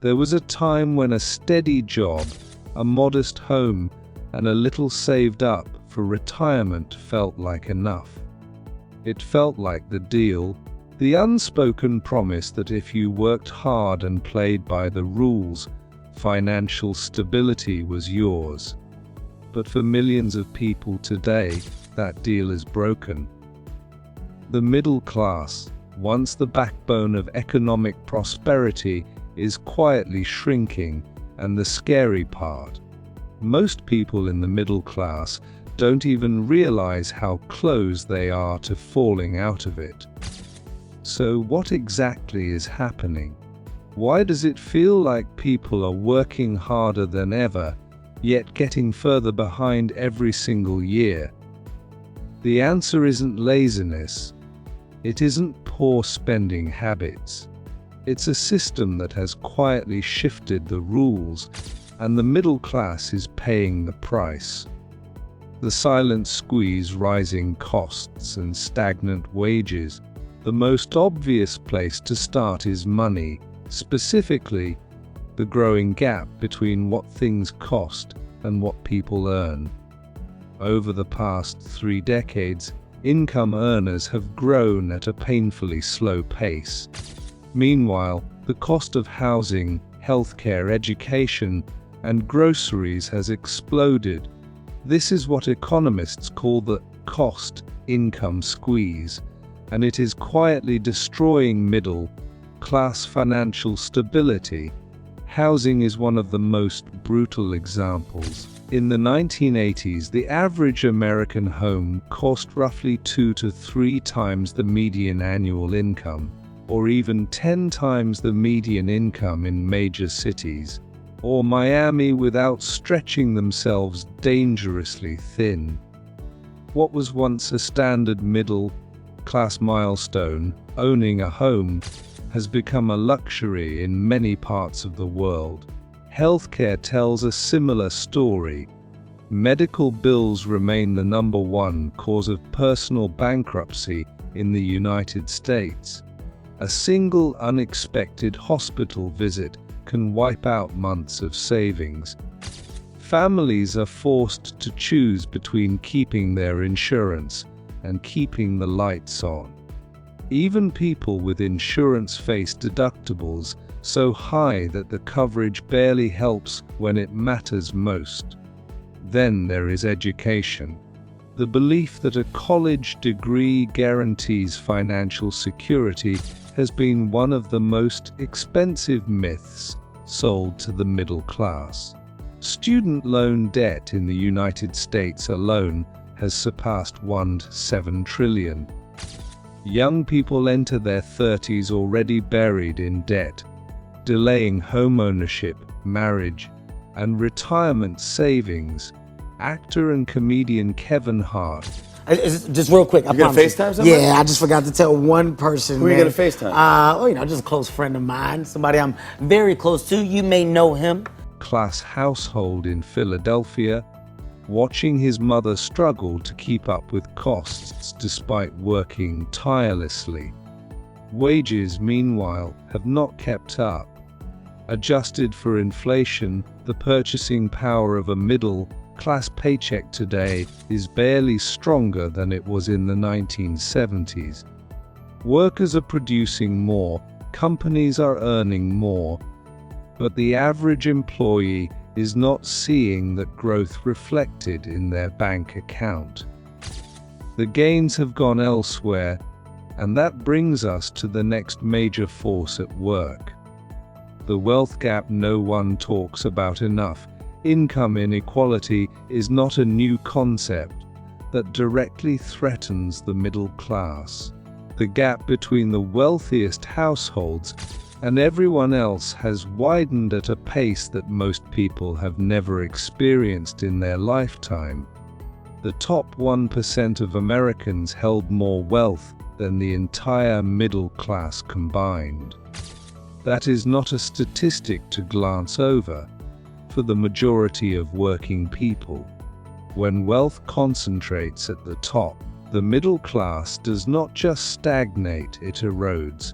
There was a time when a steady job, a modest home, and a little saved up for retirement felt like enough. It felt like the deal, the unspoken promise that if you worked hard and played by the rules, financial stability was yours. But for millions of people today, that deal is broken. The middle class, once the backbone of economic prosperity, is quietly shrinking, and the scary part, most people in the middle class don't even realize how close they are to falling out of it. So what exactly is happening? Why does it feel like people are working harder than ever, yet getting further behind every single year? The answer isn't laziness. It isn't poor spending habits. It's a system that has quietly shifted the rules, and the middle class is paying the price. The silent squeeze, rising costs, and stagnant wages. The most obvious place to start is money, specifically the growing gap between what things cost and what people earn. Over the past 3 decades, income earners have grown at a painfully slow pace. Meanwhile, the cost of housing, healthcare, education, and groceries has exploded. This is what economists call the cost-income squeeze, and it is quietly destroying middle-class financial stability. Housing is one of the most brutal examples. In the 1980s, the average American home cost roughly 2 to 3 times the median annual income, or even 10 times the median income in major cities, or Miami, without stretching themselves dangerously thin. What was once a standard middle-class milestone, owning a home, has become a luxury in many parts of the world. Healthcare tells a similar story. Medical bills remain the #1 cause of personal bankruptcy in the United States. A single unexpected hospital visit can wipe out months of savings. Families are forced to choose between keeping their insurance and keeping the lights on. Even people with insurance face deductibles so high that the coverage barely helps when it matters most. Then there is education. The belief that a college degree guarantees financial security has been one of the most expensive myths sold to the middle class. Student loan debt in the United States alone has surpassed $1.7 trillion. Young people enter their 30s already buried in debt, delaying homeownership, marriage, and retirement savings. Actor and comedian Kevin Hart. Just real quick, You gonna FaceTime somebody? Yeah, I just forgot to tell one person. Who are you gonna FaceTime? Just a close friend of mine, somebody I'm very close to. You may know him. Class household in Philadelphia, watching his mother struggle to keep up with costs despite working tirelessly. Wages, meanwhile, have not kept up. Adjusted for inflation, the purchasing power of a middle-class paycheck today is barely stronger than it was in the 1970s. Workers are producing more, companies are earning more, but the average employee is not seeing that growth reflected in their bank account. The gains have gone elsewhere, and that brings us to the next major force at work. The wealth gap no one talks about enough. Income inequality is not a new concept that directly threatens the middle class. The gap between the wealthiest households and everyone else has widened at a pace that most people have never experienced in their lifetime. The top 1% of Americans held more wealth than the entire middle class combined. That is not a statistic to glance over. For the majority of working people, when wealth concentrates at the top, the middle class does not just stagnate, it erodes.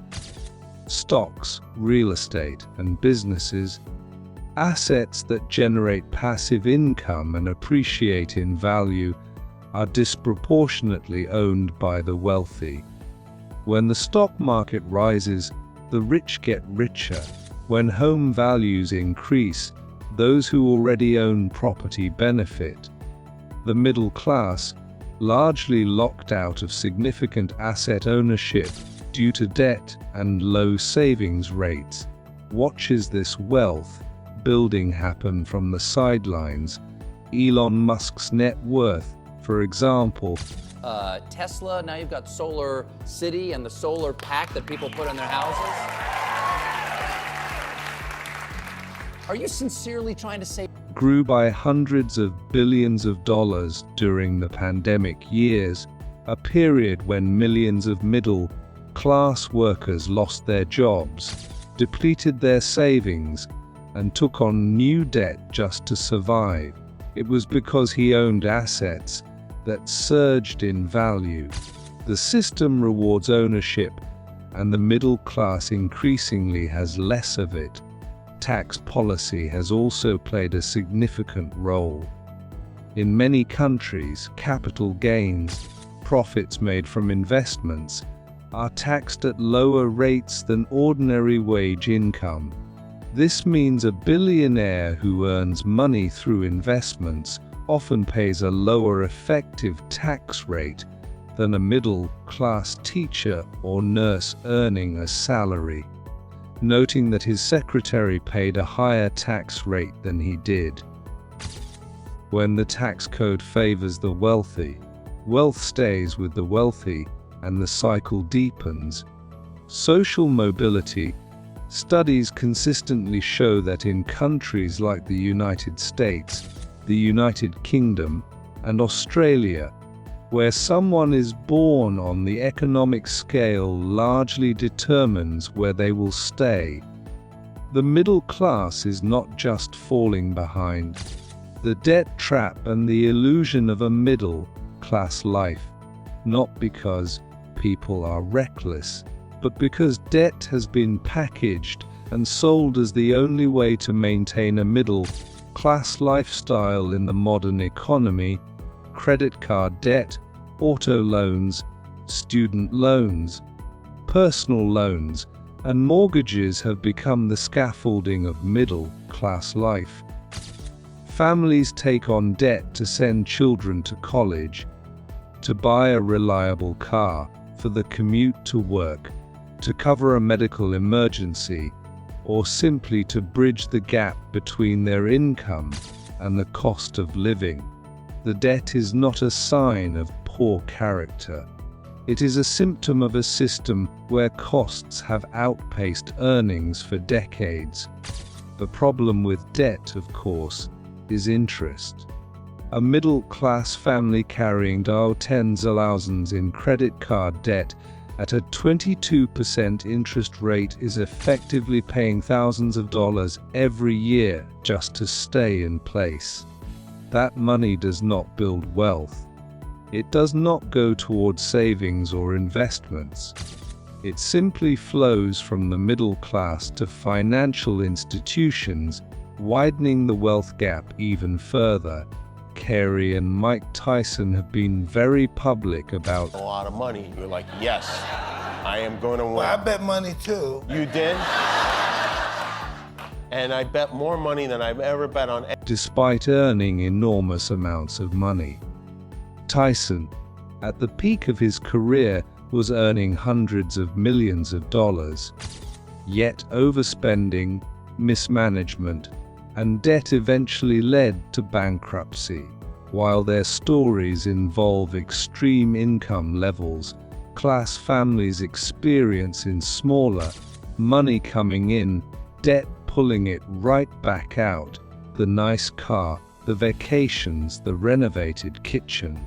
stocks, real estate, and businesses, assets that generate passive income and appreciate in value, are disproportionately owned by the wealthy. When the stock market rises, the rich get richer. When home values increase, those who already own property benefit. The middle class, largely locked out of significant asset ownership due to debt and low savings rates, watches this wealth building happen from the sidelines. Elon Musk's net worth, for example. Tesla, now you've got Solar City and the solar pack that people put in their houses. Are you sincerely trying to say? Grew by hundreds of billions of dollars during the pandemic years, a period when millions of middle-class workers lost their jobs, depleted their savings, and took on new debt just to survive. It was because he owned assets that surged in value. The system rewards ownership, and the middle class increasingly has less of it. Tax policy has also played a significant role. In many countries, capital gains, profits made from investments, are taxed at lower rates than ordinary wage income. This means a billionaire who earns money through investments often pays a lower effective tax rate than a middle-class teacher or nurse earning a salary, noting that his secretary paid a higher tax rate than he did. When the tax code favors the wealthy, wealth stays with the wealthy, and the cycle deepens. Social mobility. Studies consistently show that in countries like the United States, the United Kingdom, and Australia, where someone is born on the economic scale largely determines where they will stay. The middle class is not just falling behind. The debt trap and the illusion of a middle-class life, not because people are reckless, but because debt has been packaged and sold as the only way to maintain a middle-class lifestyle in the modern economy. Credit card debt, auto loans, student loans, personal loans, and mortgages have become the scaffolding of middle-class life. Families take on debt to send children to college, to buy a reliable car for the commute to work, to cover a medical emergency, or simply to bridge the gap between their income and the cost of living. The debt is not a sign of poor character. It is a symptom of a system where costs have outpaced earnings for decades. The problem with debt, of course, is interest. A middle-class family carrying tens of thousands in credit card debt at a 22% interest rate is effectively paying thousands of dollars every year just to stay in place. That money does not build wealth. It does not go towards savings or investments. It simply flows from the middle class to financial institutions, widening the wealth gap even further. Kerry and Mike Tyson have been very public about a lot of money. You're like, yes, I am going to win. Well, I bet money too. You did? And I bet more money than I've ever bet on. Despite earning enormous amounts of money. Tyson, at the peak of his career, was earning hundreds of millions of dollars. Yet overspending, mismanagement, and debt eventually led to bankruptcy. While their stories involve extreme income levels, class families experience in smaller, money coming in, debt pulling it right back out, the nice car, the vacations, the renovated kitchen.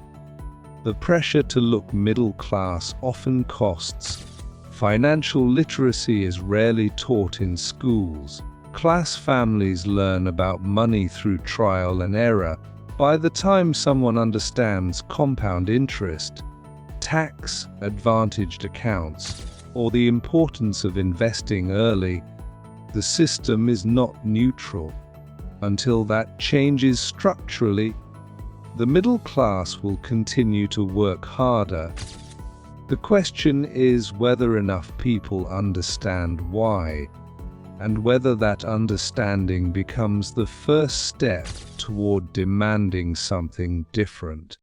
The pressure to look middle class often costs. Financial literacy is rarely taught in schools. Class families learn about money through trial and error. By the time someone understands compound interest, tax-advantaged accounts, or the importance of investing early, the system is not neutral. Until that changes structurally, the middle class will continue to work harder. The question is whether enough people understand why, and whether that understanding becomes the first step toward demanding something different.